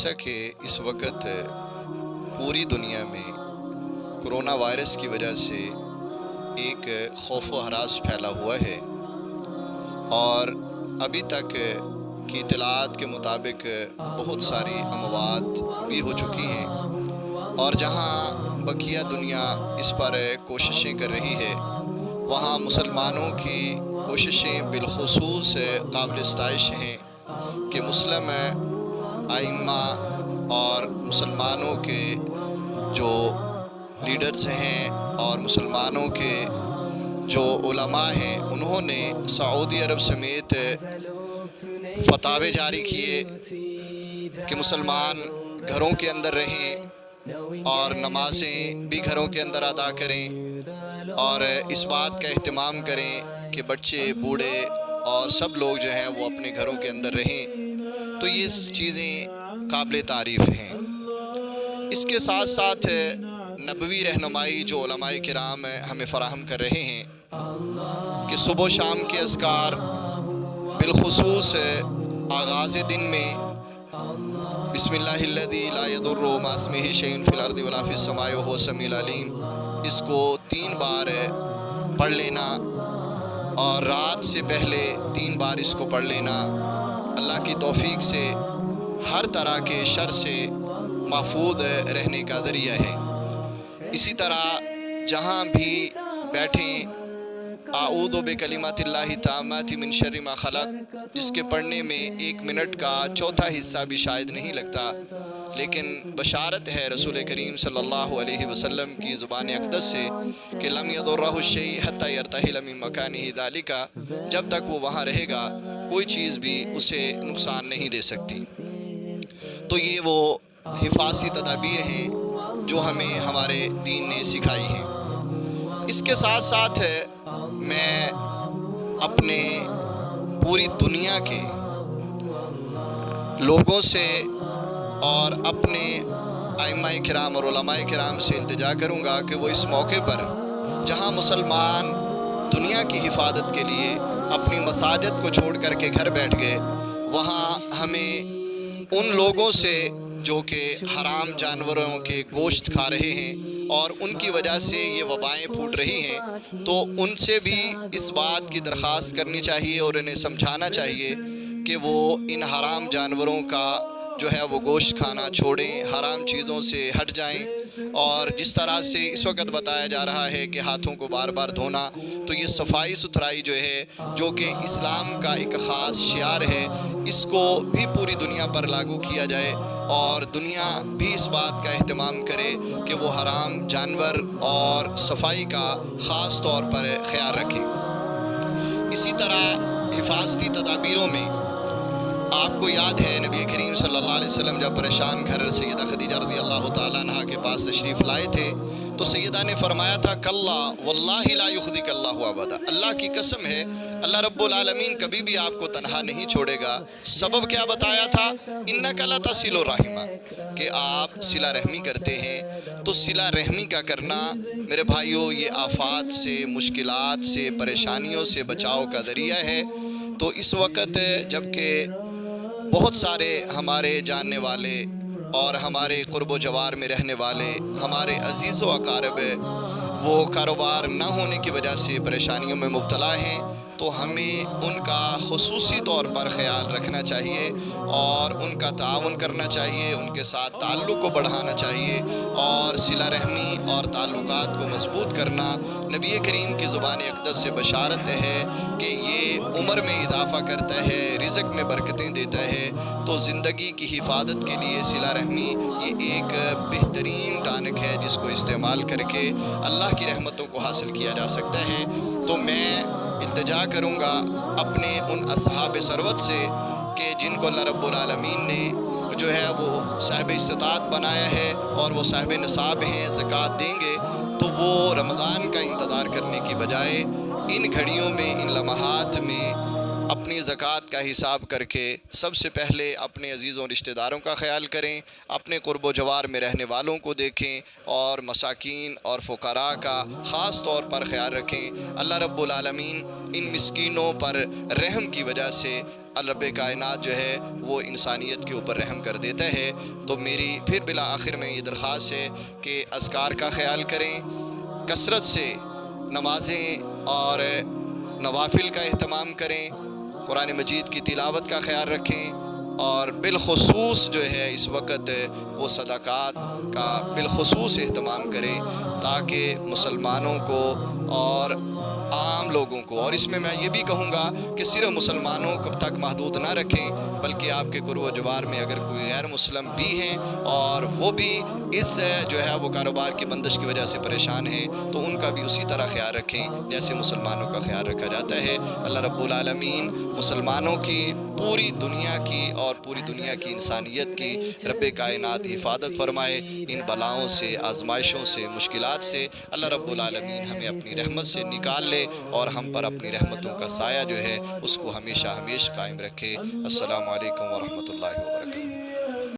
جیسا کہ اس وقت پوری دنیا میں کرونا وائرس کی وجہ سے ایک خوف و ہراس پھیلا ہوا ہے، اور ابھی تک کی اطلاعات کے مطابق بہت ساری اموات بھی ہو چکی ہیں، اور جہاں بقیہ دنیا اس پر کوششیں کر رہی ہے، وہاں مسلمانوں کی کوششیں بالخصوص قابل ستائش ہیں کہ مسلم ائمہ اور مسلمانوں کے جو لیڈرز ہیں اور مسلمانوں کے جو علماء ہیں، انہوں نے سعودی عرب سمیت فتاوے جاری کیے کہ مسلمان گھروں کے اندر رہیں اور نمازیں بھی گھروں کے اندر ادا کریں، اور اس بات کا اہتمام کریں کہ بچے، بوڑھے اور سب لوگ جو ہیں وہ اپنے گھروں کے اندر رہیں۔ تو یہ چیزیں قابل تعریف ہیں۔ اس کے ساتھ ساتھ نبوی رہنمائی جو علماء کرام ہمیں فراہم کر رہے ہیں کہ صبح و شام کے اذکار، بالخصوص آغاز دن میں بسم اللہ الذی لا یضر مع اسمہ شیء فی الارض ولا فی السماء وہو السمیع العلیم، اس کو 3 بار پڑھ لینا، اور رات سے پہلے 3 بار اس کو پڑھ لینا اللہ کی توفیق سے ہر طرح کے شر سے محفوظ رہنے کا ذریعہ ہے۔ اسی طرح جہاں بھی بیٹھیں اعوذ بکلمات اللہ التامات من شر ما خلق، جس کے پڑھنے میں 1 منٹ کا چوتھا حصہ بھی شاید نہیں لگتا، لیکن بشارت ہے رسول کریم صلی اللہ علیہ وسلم کی زبان اقدس سے کہ لم یضرہ الشیء حتی یرتحل من مکانہ ذالک، جب تک وہ وہاں رہے گا کوئی چیز بھی اسے نقصان نہیں دے سکتی۔ تو یہ وہ حفاظتی تدابیر ہیں جو ہمیں ہمارے دین نے سکھائی ہیں۔ اس کے ساتھ ساتھ میں اپنے پوری دنیا کے لوگوں سے اور اپنے ائمہ کرام اور علماء کرام سے التجا کروں گا کہ وہ اس موقع پر جہاں مسلمان دنیا کی حفاظت کے لیے اپنی مساجد کو چھوڑ کر کے گھر بیٹھ گئے، وہاں ہمیں ان لوگوں سے جو کہ حرام جانوروں کے گوشت کھا رہے ہیں اور ان کی وجہ سے یہ وبائیں پھوٹ رہی ہیں، تو ان سے بھی اس بات کی درخواست کرنی چاہیے اور انہیں سمجھانا چاہیے کہ وہ ان حرام جانوروں کا جو ہے وہ گوشت کھانا چھوڑیں، حرام چیزوں سے ہٹ جائیں، اور جس طرح سے اس وقت بتایا جا رہا ہے کہ ہاتھوں کو بار بار دھونا، تو یہ صفائی ستھرائی جو ہے، جو کہ اسلام کا ایک خاص شعار ہے، اس کو بھی پوری دنیا پر لاگو کیا جائے، اور دنیا بھی اس بات کا اہتمام کرے کہ وہ حرام جانور اور صفائی کا خاص طور پر خیال رکھیں۔ اسی طرح حفاظتی تدابیروں میں آپ کو یاد ہے نبی کریم صلی اللہ علیہ وسلم جب پریشان گھر سیدہ خدیجہ رضی اللہ تعالیٰ عنہ کے پاس تشریف لائے تھے، تو سیدہ نے فرمایا تھا کلا واللہ لا یخزیک اللہ ابدا، اللہ کی قسم ہے اللہ رب العالمین کبھی بھی آپ کو تنہا نہیں چھوڑے گا۔ سبب کیا بتایا تھا؟ انک لتصل الرحم، کہ آپ صلہ رحمی کرتے ہیں۔ تو صلہ رحمی کا کرنا میرے بھائیوں یہ آفات سے، مشکلات سے، پریشانیوں سے بچاؤ کا ذریعہ ہے۔ تو اس وقت جب کہ بہت سارے ہمارے جاننے والے اور ہمارے قرب و جوار میں رہنے والے ہمارے عزیز و اقارب وہ کاروبار نہ ہونے کی وجہ سے پریشانیوں میں مبتلا ہیں، تو ہمیں ان کا خصوصی طور پر خیال رکھنا چاہیے اور ان کا تعاون کرنا چاہیے، ان کے ساتھ تعلق کو بڑھانا چاہیے، اور صلہ رحمی اور تعلقات کو مضبوط کرنا نبی کریم کی زبان اقدس سے بشارت ہے کہ یہ عمر میں اضافہ کرتا ہے، رزق میں برکتیں دیتا ہے۔ تو زندگی کی حفاظت کے لیے صلہ رحمی یہ ایک بہترین ٹانک ہے جس کو استعمال کر کے اللہ کی رحمتوں کو حاصل کیا جا سکتا ہے۔ تو میں التجا کروں گا اپنے ان اصحاب ثروت سے کہ جن کو اللہ رب العالمین نے جو ہے وہ صاحب استطاعت بنایا ہے اور وہ صاحب نصاب ہیں، زکوٰۃ دیں گے، تو وہ رمضان کا انتظار کرنے کی بجائے ان گھڑیوں میں، ان لمحات میں اپنی زکوٰۃ کا حساب کر کے سب سے پہلے اپنے عزیزوں رشتہ داروں کا خیال کریں، اپنے قرب و جوار میں رہنے والوں کو دیکھیں، اور مساکین اور فقراء کا خاص طور پر خیال رکھیں۔ اللہ رب العالمین ان مسکینوں پر رحم کی وجہ سے رب کائنات جو ہے وہ انسانیت کے اوپر رحم کر دیتا ہے۔ تو میری پھر بالآخر میں یہ درخواست ہے کہ اذکار کا خیال کریں، کثرت سے نمازیں اور نوافل کا اہتمام کریں، قرآن مجید کی تلاوت کا خیال رکھیں، اور بالخصوص جو ہے اس وقت وہ صدقات کا بالخصوص اہتمام کریں، تاکہ مسلمانوں کو اور عام لوگوں کو، اور اس میں یہ بھی کہوں گا کہ صرف مسلمانوں کو تک محدود نہ رکھیں، بلکہ آپ کے قرب و جوار میں اگر کوئی غیر مسلم بھی ہیں اور وہ بھی اس جو ہے وہ کاروبار کی بندش کی وجہ سے پریشان ہیں، تو ان کا بھی اسی طرح خیال رکھیں جیسے مسلمانوں کا خیال رکھا جاتا ہے۔ اللہ رب العالمین مسلمانوں کی، پوری دنیا کی اور پوری دنیا کی انسانیت کی رب کائنات حفاظت فرمائے ان بلاؤں سے، آزمائشوں سے، مشکلات سے۔ اللہ رب العالمین ہمیں اپنی رحمت سے نکال لے اور ہم پر اپنی رحمتوں کا سایہ جو ہے اس کو ہمیشہ ہمیشہ قائم رکھے۔ السلام علیکم ورحمۃ اللہ وبرکاتہ۔